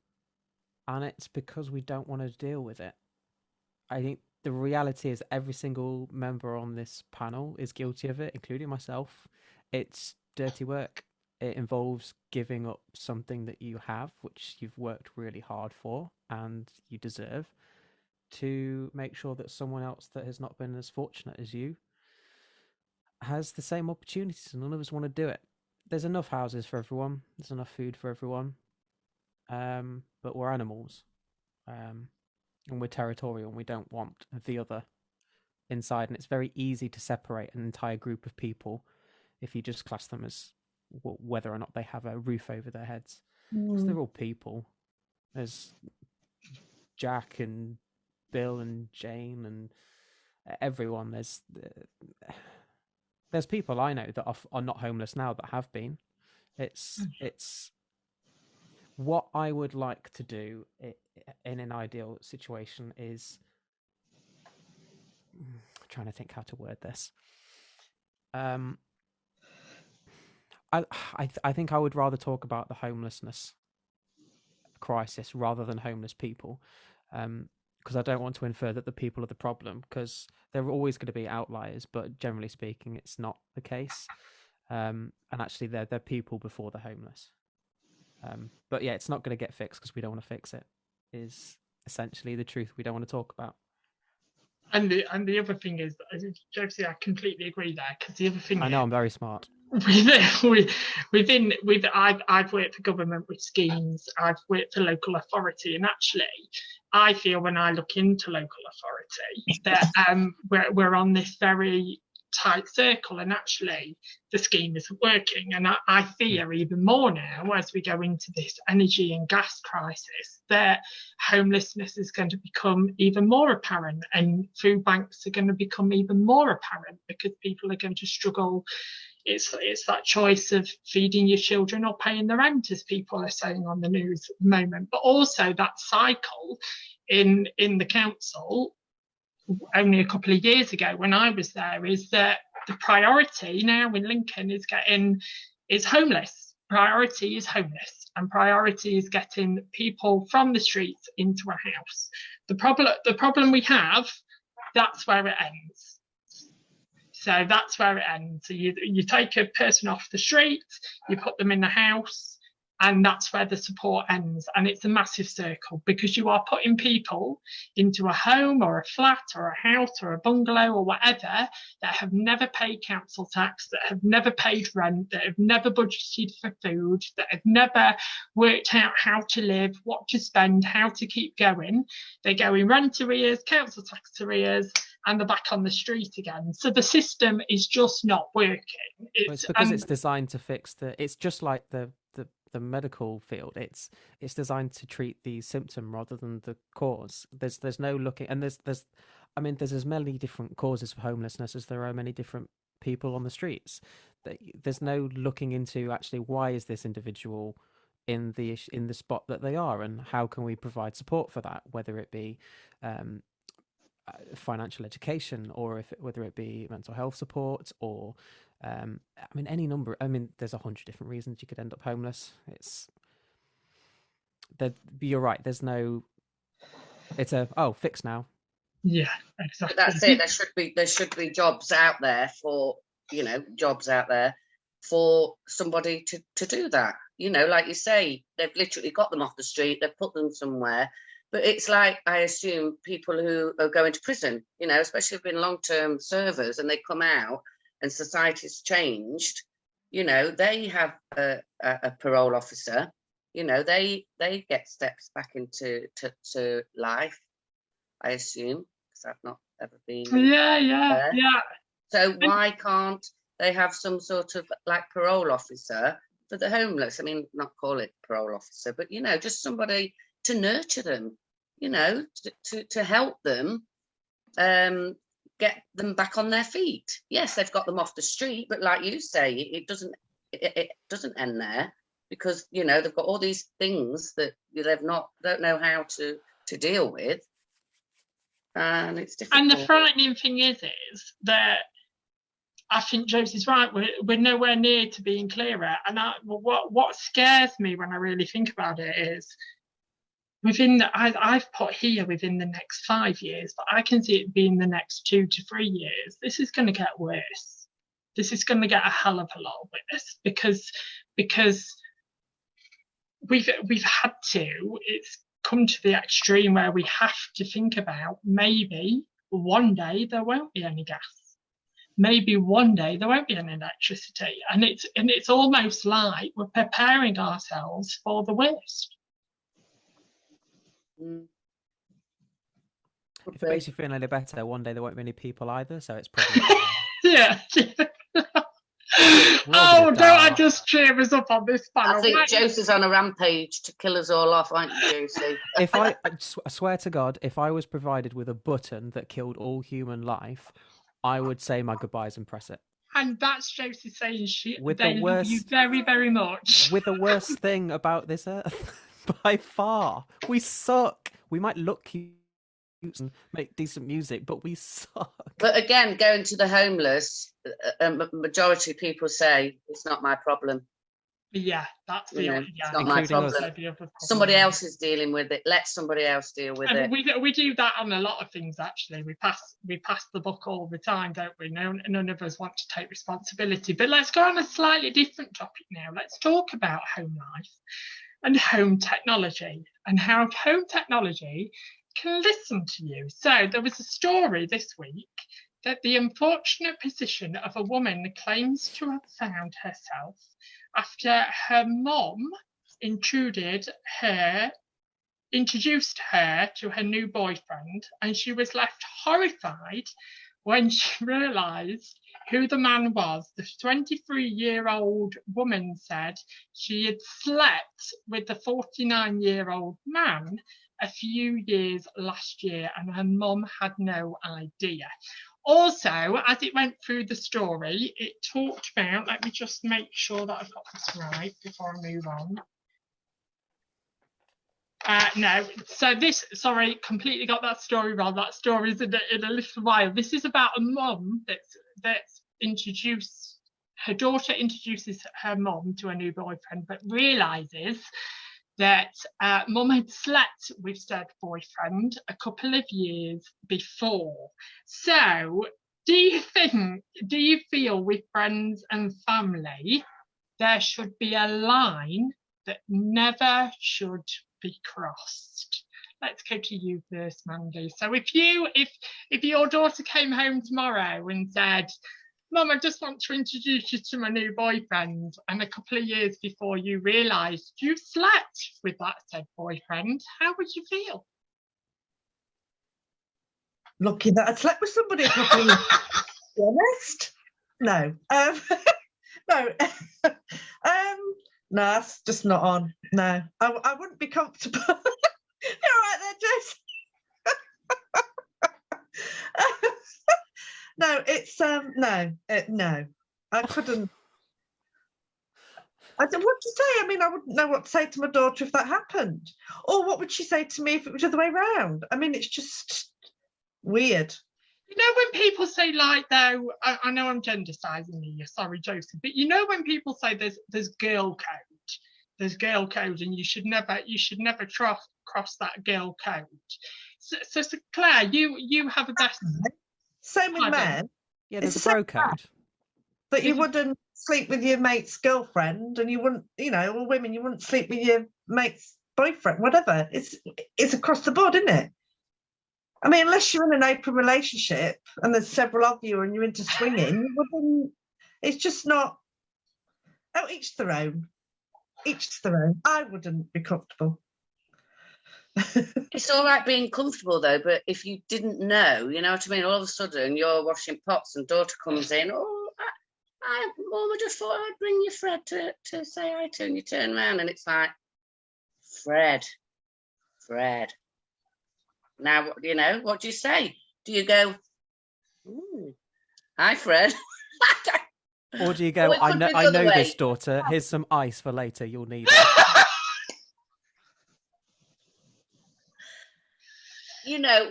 it's because we don't want to deal with it. I think the reality is every single member on this panel is guilty of it, including myself. It's dirty work. It involves giving up something that you have, which you've worked really hard for and you deserve, to make sure that someone else that has not been as fortunate as you has the same opportunities, and none of us want to do it. There's enough houses for everyone. There's enough food for everyone. But we're animals. And we're territorial, and we don't want the other inside. And it's very easy to separate an entire group of people if you just class them as whether or not they have a roof over their heads. Because they're all people. There's Jack and Bill and Jane and everyone. There's people I know that are not homeless now that have been. It's what I would like to do in an ideal situation is, I'm trying to think how to word this. I think I would rather talk about the homelessness crisis rather than homeless people, because I don't want to infer that the people are the problem, because there are always going to be outliers, but generally speaking, it's not the case. And actually, they're people before the homeless. But yeah, it's not going to get fixed because we don't want to fix it, is essentially the truth we don't want to talk about. And the other thing is, Josie, I completely agree there, because the other thing I know I'm very smart. I've worked for government with schemes. I've worked for local authority, and actually, I feel when I look into local authority that we're on this very tight circle, and actually the scheme isn't working. And I fear even more now as we go into this energy and gas crisis that homelessness is going to become even more apparent, and food banks are going to become even more apparent because people are going to struggle. It's that choice of feeding your children or paying the rent, as people are saying on the news at the moment. But also that cycle in the council, only a couple of years ago when I was there, is that the priority now in Lincoln is homeless. Priority is homeless, and priority is getting people from the streets into a house. The problem we have, that's where it ends. So that's where it ends. So you take a person off the street, you put them in a house, and that's where the support ends. And it's a massive circle, because you are putting people into a home or a flat or a house or a bungalow or whatever that have never paid council tax, that have never paid rent, that have never budgeted for food, that have never worked out how to live, what to spend, how to keep going. They go in rent arrears, council tax arrears, and they're back on the street again. So the system is just not working. It's because it's designed to fix it's just like the medical field. It's designed to treat the symptom rather than the cause. There's no looking, and there's as many different causes for homelessness as there are many different people on the streets. there's no looking into actually why is this individual in the spot that they are, and how can we provide support for that, whether it be financial education, or whether it be mental health support, or any number. There's 100 different reasons you could end up homeless. You're right. There's no. It's fix now. Yeah, exactly. But that's it. There should be jobs out there for somebody to do that. Like you say, they've literally got them off the street. They've put them somewhere. But it's like, I assume people who are going to prison, especially if they've been long-term servers and they come out and society's changed, they have a parole officer. They get steps back into to life, I assume, because I've not ever been Yeah. So why can't they have some sort of like parole officer for the homeless? Not call it parole officer, but just somebody to nurture them, to help them get them back on their feet. Yes, they've got them off the street, but like you say, it doesn't end there, because they've got all these things that don't know how to deal with, and it's difficult. And the frightening thing is that I think Josie's right. We're nowhere near to being clearer. And what scares me when I really think about it is I've put here within the next 5 years, but I can see it being the next 2 to 3 years. This is going to get worse. This is going to get a hell of a lot worse, because we've had to. It's come to the extreme where we have to think about, maybe one day there won't be any gas. Maybe one day there won't be any electricity, and it's almost like we're preparing ourselves for the worst. If it makes you feel any better, one day there won't be any people either, so it's probably yeah. Oh, don't I just cheer us up on this panel? I think Josie's on a rampage to kill us all off, aren't you, Josie? I swear to God, if I was provided with a button that killed all human life, I would say my goodbyes and press it. And that's Josie saying they love you very, very much. With the worst thing about this earth, by far. We suck. We might look cute and make decent music, but we suck. But again, going to the homeless, majority of people say, it's not my problem. Yeah, that's it's not my problem. Somebody else is dealing with it. Let somebody else deal with it. We do that on a lot of things, actually. We pass the buck all the time, don't we? None of us want to take responsibility. But let's go on a slightly different topic now. Let's talk about home life and home technology, and how home technology can listen to you. So there was a story this week that the unfortunate position of a woman claims to have found herself after her mom introduced her to her new boyfriend, and she was left horrified when she realised who the man was. The 23-year-old woman said she had slept with the 49-year-old man a few years last year, and her mum had no idea. Also, as it went through the story, it talked about, let me just make sure that I've got this right before I move on. Completely got that story wrong. That story's in a little while. This is about a mum that's introduced, her daughter introduces her mum to a new boyfriend, but realises that mum had slept with said boyfriend a couple of years before. So do you feel with friends and family there should be a line that never should be crossed? Let's go to you first, Mandy. So if your daughter came home tomorrow and said, Mum, I just want to introduce you to my new boyfriend, and a couple of years before you realised you slept with that said boyfriend, how would you feel? Lucky that I slept with somebody a couple of years. To be honest, no. No, that's just not on. No, I wouldn't be comfortable. You're right there, Jess. No, it's no. I couldn't. I don't, what do you say? I mean, I wouldn't know what to say to my daughter if that happened. Or what would she say to me if it was the other way around? I mean, it's just weird. You know, when people say like, though, I know I'm gender sizing you, sorry, Joseph, but you know when people say there's girl code, and you should never cross that girl code. So Claire, you have a best. Same with men. Yeah, there's a bro code. But you wouldn't sleep with your mate's girlfriend, and you wouldn't, or women, you wouldn't sleep with your mate's boyfriend, whatever. It's across the board, isn't it? I mean, unless you're in an open relationship and there's several of you and you're into swinging, you wouldn't, it's just not. Oh, each their own. Each their own. I wouldn't be comfortable. It's all right being comfortable though, but if you didn't know, you know what I mean, all of a sudden you're washing pots and daughter comes in, Mum, I just thought I'd bring you Fred to say hi to, and you turn around and it's like, Fred. Now, what do you say? Do you go, hi, Fred? Or do you go, I know this, daughter, here's some ice for later, you'll need it.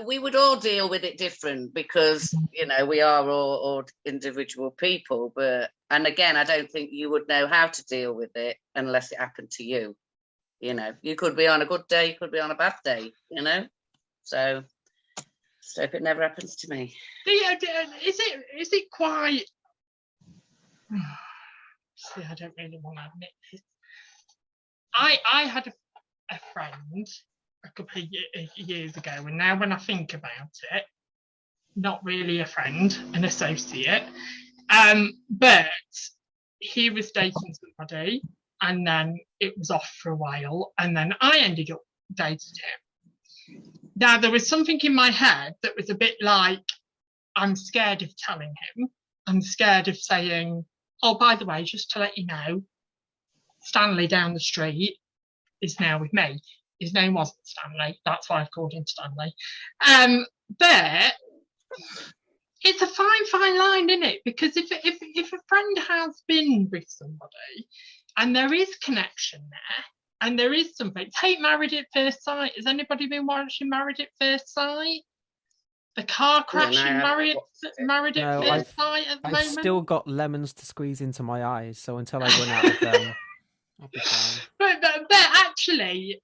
We would all deal with it different because, we are all individual people. And again, I don't think you would know how to deal with it unless it happened to you. You could be on a good day, you could be on a bad day, So if it never happens to me. Is it quite... See, I don't really want to admit this. I had a friend a couple of years ago, and now when I think about it, not really a friend, an associate, but he was dating somebody and then it was off for a while and then I ended up dating him. Now there was something in my head that was a bit like, I'm scared of telling him, I'm scared of saying, oh, by the way, just to let you know, Stanley down the street is now with me. His name wasn't Stanley. That's why I've called him Stanley. But it's a fine line, isn't it? Because if a friend has been with somebody and there is connection there and there is something, take Married at First Sight. Has anybody been watching Married at First Sight? The car crash in Married at First Sight at the moment? I've still got lemons to squeeze into my eyes, so until I run out of them, I'll be fine. But actually,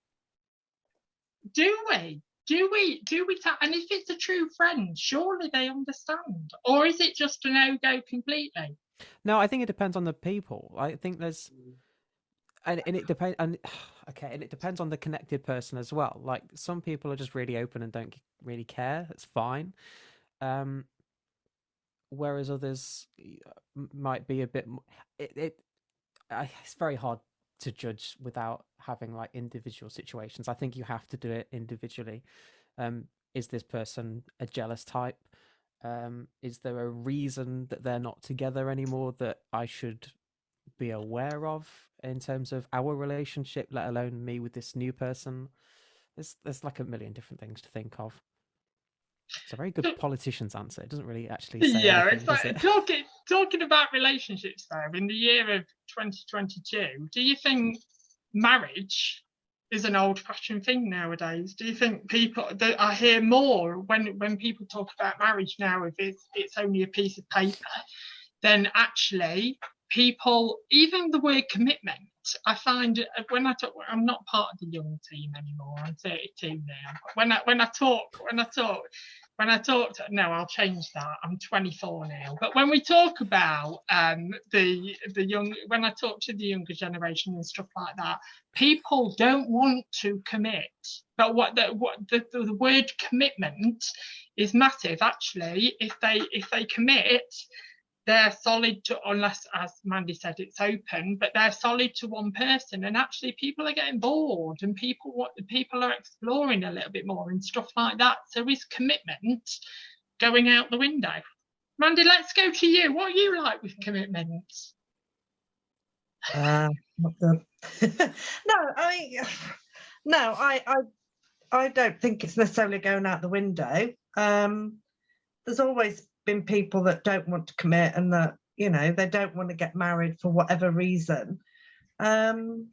do we? And if it's a true friend, surely they understand. Or is it just a no-go completely? No, I think it depends on the people. I think there's... And it depends, and it depends on the connected person as well. Like some people are just really open and don't really care. That's fine. Whereas others might be a bit. It's very hard to judge without having like individual situations. I think you have to do it individually. Is this person a jealous type? Is there a reason that they're not together anymore that I should be aware of in terms of our relationship, let alone me with this new person? There's like a million different things to think of. It's a very good politician's answer. It doesn't really actually say anything, it's like, talking about relationships though, in the year of 2022, do you think marriage is an old-fashioned thing nowadays? Do you think people, I hear more when people talk about marriage now, if it's only a piece of paper, then actually people, even the word commitment, I find when I talk, I'm not part of the young team anymore. I'm 32 now. But when I talk, no, I'll change that. I'm 24 now. But when we talk about the young, when I talk to the younger generation and stuff like that, people don't want to commit. But the word commitment is massive. Actually, if they commit, they're solid to, unless, as Mandy said, it's open, but they're solid to one person. And actually people are getting bored and people are exploring a little bit more and stuff like that. So is commitment going out the window? Mandy, let's go to you. What are you like with commitments? Not good. I don't think it's necessarily going out the window. There's always been people that don't want to commit and that, they don't want to get married for whatever reason. And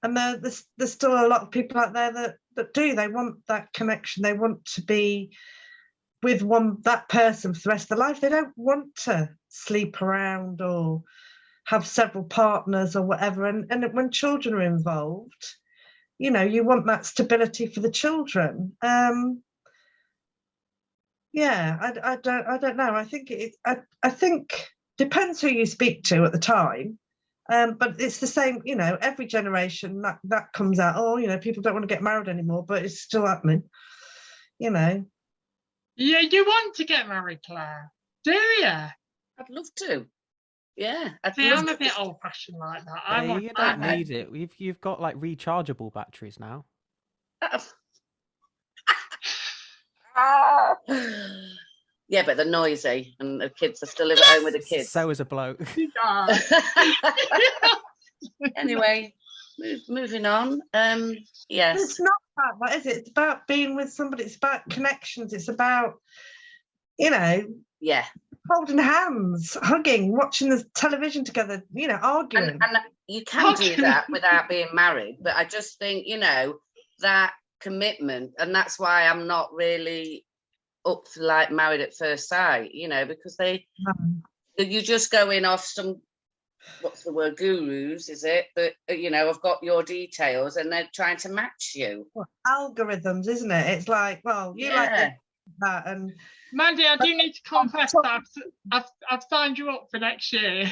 there's still a lot of people out there that do. They want that connection. They want to be with that person for the rest of their life. They don't want to sleep around or have several partners or whatever. And when children are involved, you know, you want that stability for the children. Yeah, I don't know. I think I think depends who you speak to at the time. But it's the same, you know, every generation that comes out, oh, you know, people don't want to get married anymore, but it's still happening, you know. Yeah, you want to get married, Claire, do you? I'd love to. Yeah, See, I'm a bit old-fashioned like that. You don't need it. You've got like rechargeable batteries now. Yeah, but they're noisy, and the kids are still live at home with the kids. So is a bloke. Anyway, moving on. Yes. It's not about that, is it? It's about being with somebody. It's about connections. It's about, you know, yeah, holding hands, hugging, watching the television together, you know, arguing. And you can do that without being married, but I just think, you know, that commitment, and that's why I'm not really up for like married at first sight, you know, because you just go in off some, what's the word, gurus, is it? But, you know, I've got your details and they're trying to match you. Well, algorithms, isn't it? It's like, well, you like that. And Mandy, I do need to confess that I've signed you up for next year.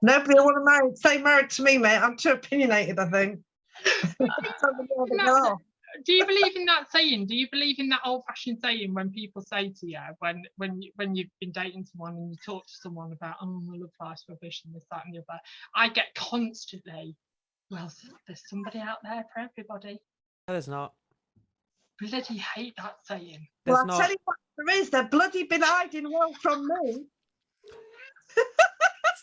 Nobody will want to stay married to me, mate. I'm too opinionated, I think. Do you believe in that saying? Do you believe in that old-fashioned saying when people say to you, when you've been dating someone and you talk to someone about, oh, my love life's rubbish and this, that, and the other? I get constantly, well, there's somebody out there for everybody. No, there's not. Bloody hate that saying. Well, I'll tell you what there is. They're bloody been hiding well from me.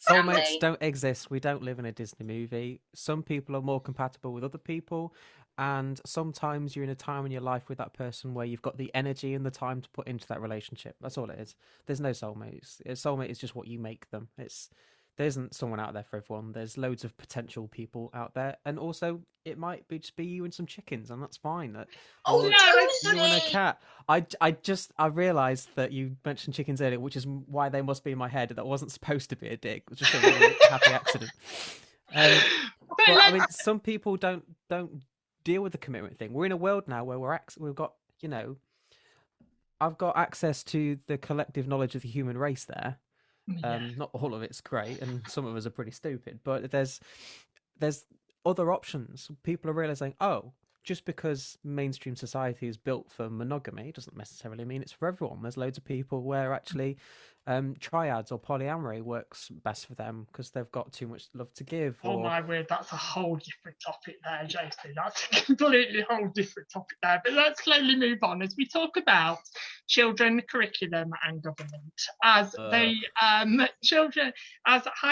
Soulmates don't exist. We don't live in a Disney movie. Some people are more compatible with other people, and sometimes you're in a time in your life with that person where you've got the energy and the time to put into that relationship. That's all it is. There's no soulmates. A soulmate is just what you make them. There isn't someone out there for everyone. There's loads of potential people out there, and also it might just be you and some chickens, and that's fine. Oh no, you and a cat. I realised that you mentioned chickens earlier, which is why they must be in my head. That wasn't supposed to be a dig. It was just a really happy accident. But I mean, some people don't deal with the commitment thing. We're in a world now where we've got, you know, I've got access to the collective knowledge of the human race there. Not all of it's great, and some of us are pretty stupid, but there's other options. People are realizing, oh, just because mainstream society is built for monogamy doesn't necessarily mean it's for everyone. There's loads of people where actually triads or polyamory works best for them because they've got too much love to give. Oh my word, that's a whole different topic there, JC. That's a completely whole different topic there. But let's slowly move on as we talk about children, curriculum and government. As high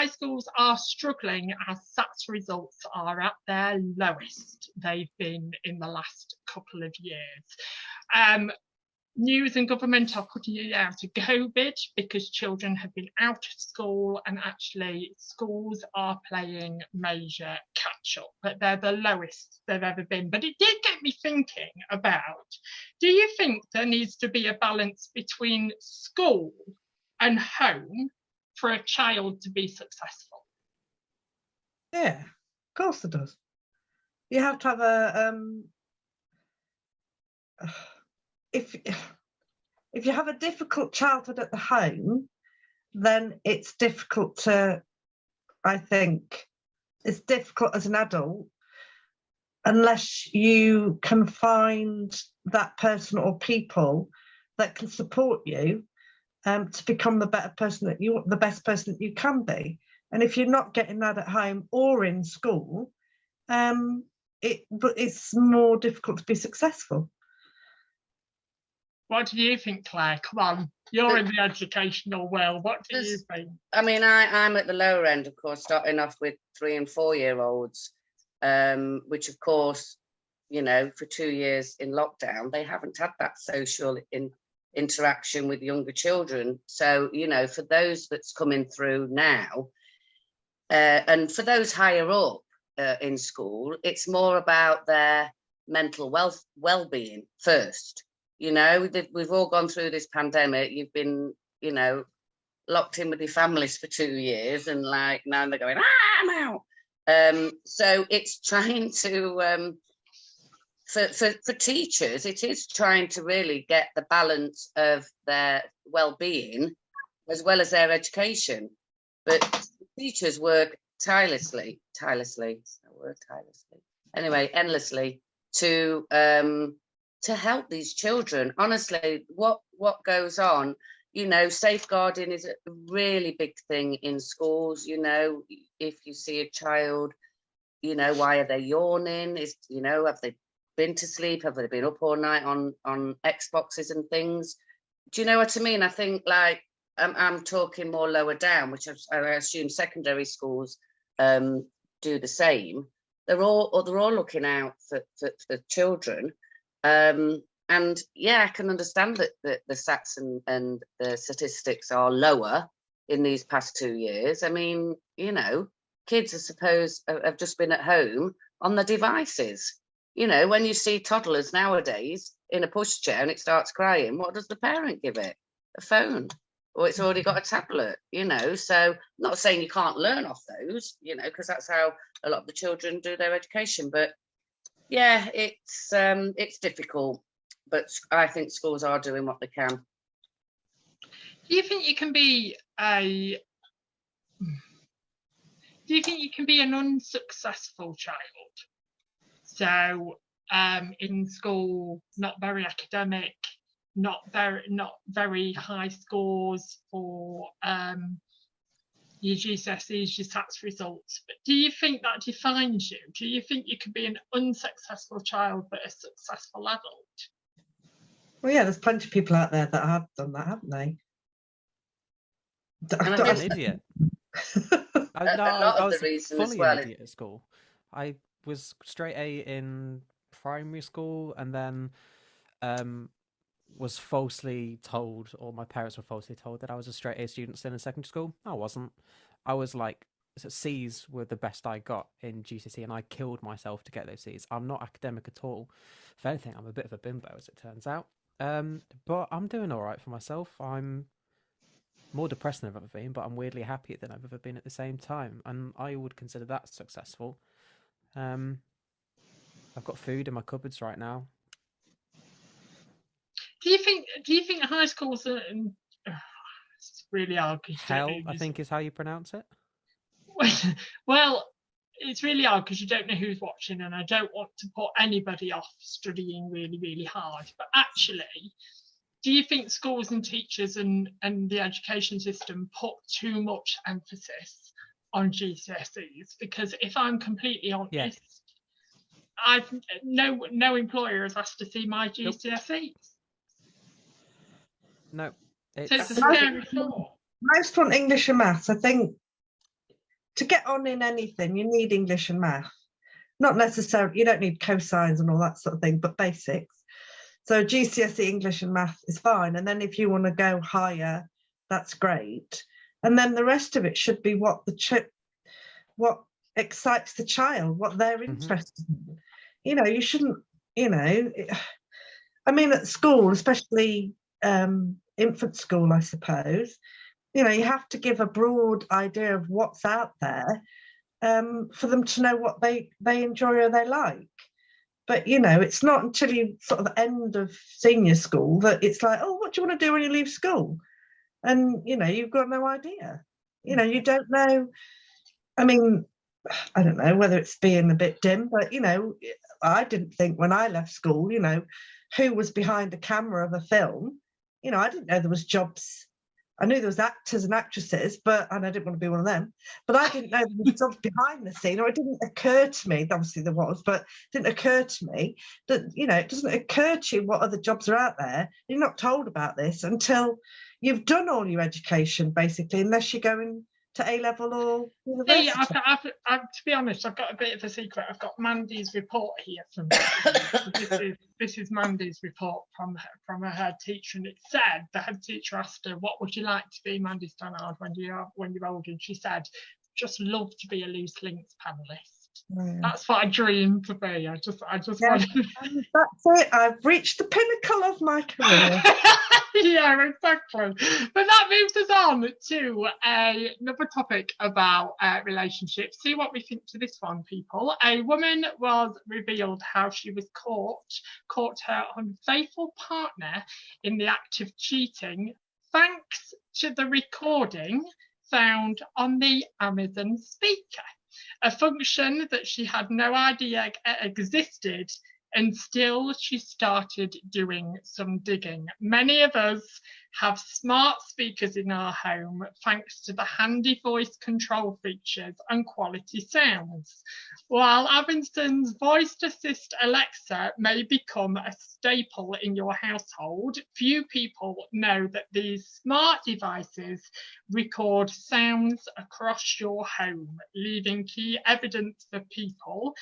schools are struggling, as SATS results are at their lowest they've been in the last couple of years. News and government are putting it out to COVID because children have been out of school, and actually schools are playing major catch up, but they're the lowest they've ever been. But it did get me thinking about, do you think there needs to be a balance between school and home for a child to be successful? Yeah, of course there does. You have to have if you have a difficult childhood at the home, then it's difficult it's difficult as an adult unless you can find that person or people that can support you to become the best person that you can be. And if you're not getting that at home or in school, it's more difficult to be successful. What do you think, Claire? Come on, you're in the educational world. What do you think? I mean, I'm at the lower end, of course, starting off with 3 and 4 year olds, which, of course, you know, for 2 years in lockdown, they haven't had that social interaction with younger children. So, you know, for those that's coming through now, And for those higher up in school, it's more about their mental well-being first. You know, we've all gone through this pandemic. You've been, you know, locked in with your families for 2 years, and like now they're going, I'm out. So it's trying to, for teachers, it is trying to really get the balance of their well-being as well as their education. But teachers work tirelessly, anyway, endlessly to help these children. Honestly, what goes on, you know, safeguarding is a really big thing in schools. You know, if you see a child, you know, why are they yawning? You know, have they been to sleep? Have they been up all night on Xboxes and things? Do you know what I mean? I think, like, I'm talking more lower down, which I assume secondary schools do the same. They're all looking out for children. And yeah, I can understand that the stats and the statistics are lower in these past 2 years. I mean, you know, kids have just been at home on the devices. You know, when you see toddlers nowadays in a pushchair and it starts crying, what does the parent give it? A phone, or it's already got a tablet, you know. So I'm not saying you can't learn off those, you know, because that's how a lot of the children do their education. But yeah, it's difficult, but I think schools are doing what they can. Do you think you can be an unsuccessful child? So in school, not very academic, not very high scores for your GCSEs, your SATs results. But do you think that defines you? Do you think you could be an unsuccessful child but a successful adult? Well, yeah, there's plenty of people out there that have done that, haven't they? I'm an idiot. I was fully an idiot at school. I was straight A in primary school, and then was falsely told, or my parents were falsely told, that I was a straight A student still in secondary school. I wasn't. I was like, C's were the best I got in GCSE, and I killed myself to get those C's. I'm not academic at all. If anything, I'm a bit of a bimbo, as it turns out. But I'm doing all right for myself. I'm more depressed than I've ever been, but I'm weirdly happier than I've ever been at the same time, and I would consider that successful. I've got food in my cupboards right now. Do you think high schools are? It's really hard. Hell, I think is how you pronounce it. Well, it's really hard because you don't know who's watching, and I don't want to put anybody off studying really, really hard. But actually, do you think schools and teachers and the education system put too much emphasis on GCSEs? Because if I'm completely honest, I've no employer has asked to see my GCSEs. No. So it's a scary thought. Most want English and maths. I think to get on in anything, you need English and math. Not necessarily, you don't need cosines and all that sort of thing, but basics. So GCSE English and math is fine. And then if you want to go higher, that's great. And then the rest of it should be what excites the child, what they're interested in. You know, you shouldn't, you know, I mean, at school, especially infant school, I suppose, you know, you have to give a broad idea of what's out there for them to know what they enjoy or they like. But, you know, it's not until you sort of end of senior school that it's like, oh, what do you want to do when you leave school? And, you know, you've got no idea. You know, you don't know. I mean, I don't know whether it's being a bit dim, but, you know, I didn't think when I left school, you know, who was behind the camera of a film. You know, I didn't know there was jobs. I knew there was actors and actresses, and I didn't want to be one of them. But I didn't know there was jobs behind the scene, or it didn't occur to me. Obviously there was, but it didn't occur to me that, you know, it doesn't occur to you what other jobs are out there. You're not told about this until you've done all your education, basically, unless you're going to A-level or university. I've, to be honest, I've got a bit of a secret. I've got Mandy's report here from this is Mandy's report from her head teacher, and it said the head teacher asked her, "What would you like to be, Mandy Stannard, when you're older?" And she said, just love to be a Loose Links panelist. Yeah. That's what I dream to be. I just Yeah, want and that's it. I've reached the pinnacle of my career. Yeah, exactly. But that moves us on to another topic about relationships. See what we think to this one, people. A woman was revealed how she was caught her unfaithful partner in the act of cheating, thanks to the recording found on the Amazon speaker, a function that she had no idea existed until she started doing some digging. Many of us have smart speakers in our home thanks to the handy voice control features and quality sounds. While Amazon's voice assist Alexa may become a staple in your household, few people know that these smart devices record sounds across your home, leaving key evidence for people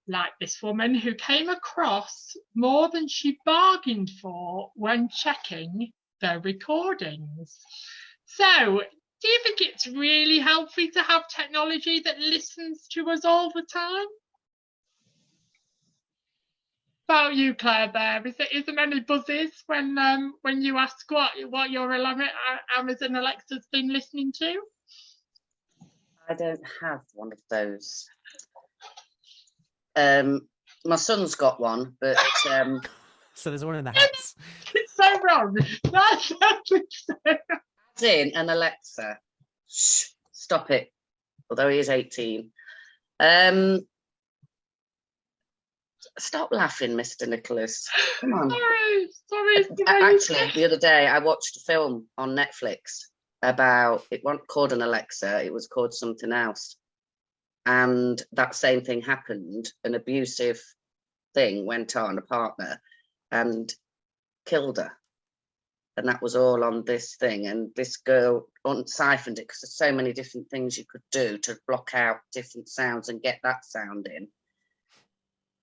like this woman who came across more than she bargained for when checking the recordings. So, do you think it's really healthy to have technology that listens to us all the time? About you, Claire, there, is there many buzzes when you ask what your Amazon Alexa's been listening to? I don't have one of those. My son's got one, but So there's one in the house. It's so wrong. That's as in an Alexa. Shh, stop it. Although he is 18. Stop laughing, Mr. Nicholas. Come on. Sorry. Actually, the other day I watched a film on Netflix about, it wasn't called an Alexa, it was called something else. And that same thing happened. An abusive thing went on, a partner, and killed her. And that was all on this thing. And this girl unsiphoned it because there's so many different things you could do to block out different sounds and get that sound in.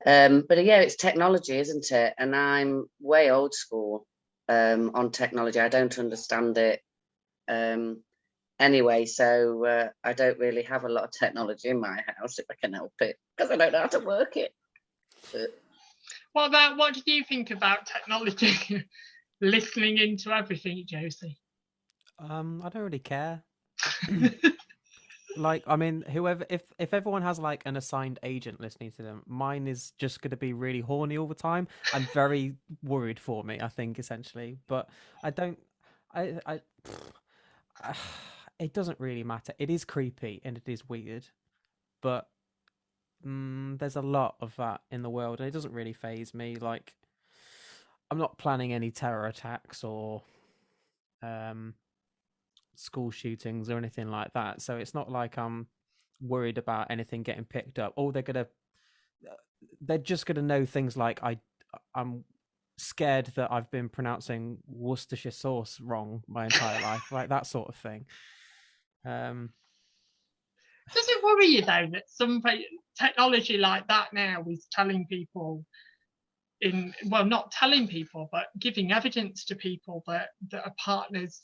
But yeah, it's technology, isn't it? And I'm way old school on technology. I don't understand it. Anyway, so I don't really have a lot of technology in my house if I can help it, because I don't know how to work it. But what do you think about technology listening into everything, Josie? I don't really care. Like, I mean, whoever, if everyone has like an assigned agent listening to them, mine is just going to be really horny all the time and very worried for me, I think, essentially. But it doesn't really matter. It is creepy and it is weird, but there's a lot of that in the world, and it doesn't really faze me. Like, I'm not planning any terror attacks or school shootings or anything like that, so it's not like I'm worried about anything getting picked up. Or they're just gonna know things like I'm scared that I've been pronouncing Worcestershire sauce wrong my entire life, like that sort of thing. Does it worry you though that some technology like that now is telling people not telling people, but giving evidence to people that a partner's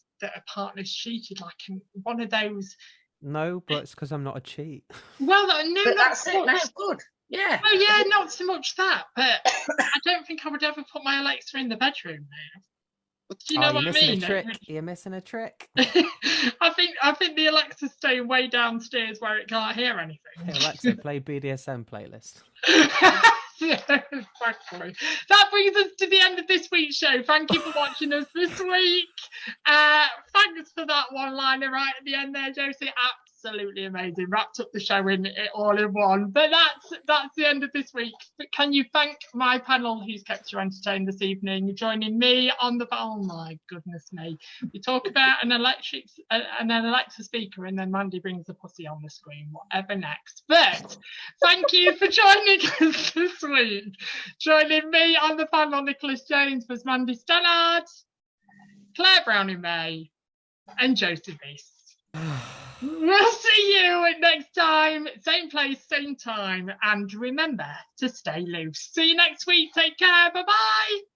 cheated, like one of those? No, but it's because I'm not a cheat. Well, no, but not that's it. That's good. Yeah. Well, yeah, not so much that, but I don't think I would ever put my Alexa in the bedroom now. Do you know what I mean? You're missing a trick. I think the Alexa's staying way downstairs where it can't hear anything. Hey, Alexa, play BDSM playlist. Yeah, exactly. That brings us to the end of this week's show. Thank you for watching us this week. Thanks for that one-liner right at the end there, Josie. Absolutely amazing. Wrapped up the show in it all in one. But that's the end of this week. But can you thank my panel who's kept you entertained this evening? Joining me on the phone, my goodness me. We talk about an Alexa speaker, and then Mandy brings the pussy on the screen. Whatever next. But thank you for joining us this week. Joining me on the panel, Nicholas James, was Mandy Stannard, Claire Browning-May, and Josie Reese. We'll see you next time, same place, same time, and remember to stay loose. See you next week. Take care. Bye-bye.